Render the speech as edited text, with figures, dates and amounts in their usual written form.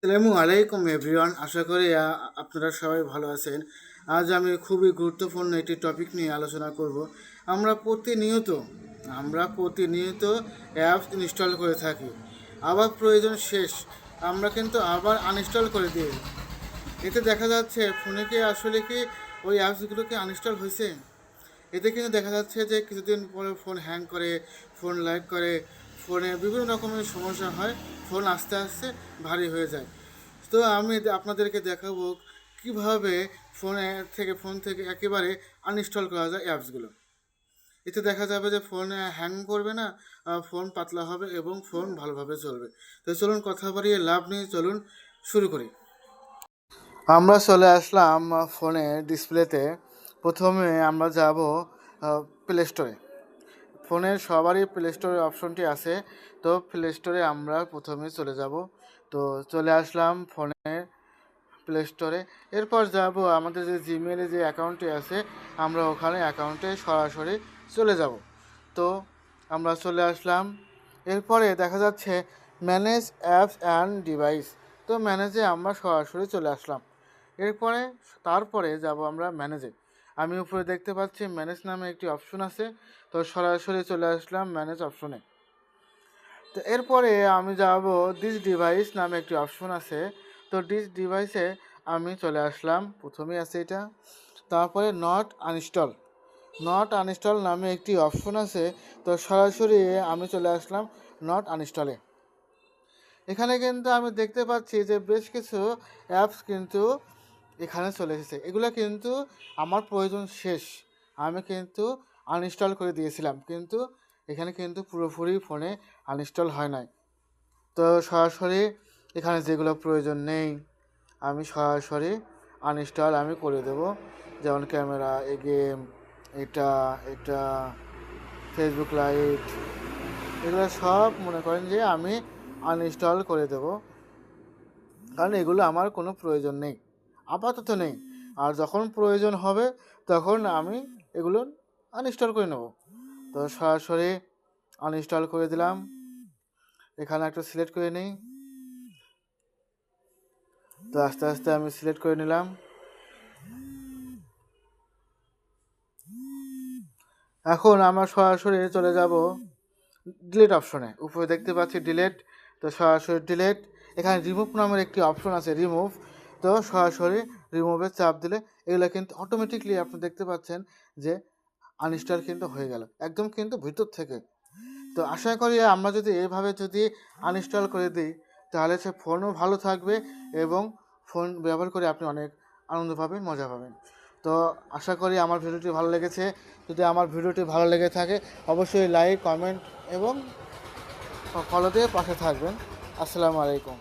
আসসালামু আলাইকুম এভরিওয়ান, আশা করি আপনারা সবাই ভালো আছেন। আজ আমি খুবই গুরুত্বপূর্ণ একটি টপিক নিয়ে আলোচনা করব। আমরা প্রতিনিয়ত অ্যাপস ইনস্টল করে থাকি, আবার প্রয়োজন শেষ আমরা কিন্তু আবার আনইনস্টল করে দিই। এতে দেখা যাচ্ছে ফোনে কি আসলে কি ওই অ্যাপসগুলো কি আনইনস্টল হয়েছে। এতে কিন্তু দেখা যাচ্ছে যে কিছুদিন পরে ফোন হ্যাং করে, ফোন ল্যাগ করে, ফোনে বিভিন্ন রকমের সমস্যা হয়, ফোন আস্তে আস্তে ভারী হয়ে যায়। তো আমি আপনাদেরকে দেখাবো কিভাবে ফোন থেকে একেবারে আনইনস্টল করা যায় অ্যাপসগুলো। এতে দেখা যাবে যে ফোন হ্যাং করবে না, ফোন পাতলা হবে এবং ফোন ভালোভাবে চলবে। তো চলুন কথা বাড়িয়ে লাভ নেই, চলুন শুরু করি। আমরা চলে আসলাম ফোনের ডিসপ্লেতে। প্রথমে আমরা যাব প্লে স্টোরে। ফোনের সবারই প্লে স্টোরের অপশনটি আছে, তো প্লে স্টোরে আমরা প্রথমে চলে যাব। তো চলে আসলাম ফোনের প্লে স্টোরে। এরপর যাব আমাদের যে জিমেলে যে অ্যাকাউন্টটি আছে, আমরা ওখানে অ্যাকাউন্টে সরাসরি চলে যাব। তো আমরা চলে আসলাম। এরপরে দেখা যাচ্ছে ম্যানেজ অ্যাপস অ্যান্ড ডিভাইস। তো ম্যানেজে আমরা সরাসরি চলে আসলাম। তারপরে যাব আমরা ম্যানেজে। আমি উপরে দেখতে পাচ্ছি ম্যানেজ নামে একটি অপশন আছে, তো সরাসরি চলে আসলাম ম্যানেজ অপশনে। তো এরপরে আমি যাব দিস ডিভাইস নামে একটি অপশন আছে, তো দিস ডিভাইসে আমি চলে আসলাম, প্রথমেই আছে এটা। তারপরে নট আনইনস্টল নামে একটি অপশন আছে, তো সরাসরি আমি চলে আসলাম নট আনইনস্টলে। এখানে কিন্তু আমি দেখতে পাচ্ছি যে বেশ কিছু অ্যাপস কিন্তু এখানে চলে এসেছে। এগুলো কিন্তু আমার প্রয়োজন শেষ, আমি কিন্তু আনইনস্টল করে দিয়েছিলাম, কিন্তু এখানে কিন্তু পুরোপুরি ফোনে আনইনস্টল হয় নাই। তো সরাসরি এখানে যেগুলো প্রয়োজন নেই আমি সরাসরি আনইনস্টল আমি করে দেব। যেমন ক্যামেরা, এই গেম, এটা এটা ফেসবুক লাইট, এগুলো সব মনে করেন যে আমি আনইনস্টল করে দেব, কারণ এগুলো আমার কোনো প্রয়োজন নেই, আপাতত নেই। আর যখন প্রয়োজন হবে তখন আমি এগুলো আনইনস্টল করে নেব। তো সরাসরি আনইনস্টল করে দিলাম। এখানে একটা সিলেক্ট করে নিই। তো আস্তে আস্তে আমি সিলেক্ট করে নিলাম। এখন আমরা সরাসরি চলে যাব ডিলিট অপশনে। উপরে দেখতে পাচ্ছি ডিলিট, তো সরাসরি ডিলিট। এখানে রিমুভ নামের একটি অপশন আছে, রিমুভ। তো সরাসরি রিমুভে চাপ দিলে এগুলো কিন্তু অটোমেটিকলি আপনি দেখতে পাচ্ছেন যে আনইনস্টল কিন্তু হয়ে গেল, একদম কিন্তু ভিতর থেকে। তো আশা করি আমরা যদি এইভাবে আনইনস্টল করে দিই, তাহলে সে ফোনও ভালো থাকবে এবং ফোন ব্যবহার করে আপনি অনেক আনন্দ পাবেন, মজা পাবেন। তো আশা করি আমার ভিডিওটি ভালো লেগেছে। যদি আমার ভিডিওটি ভালো লেগে থাকে অবশ্যই লাইক, কমেন্ট এবং ফলো দিয়ে পাশে থাকবেন। আসসালামু আলাইকুম।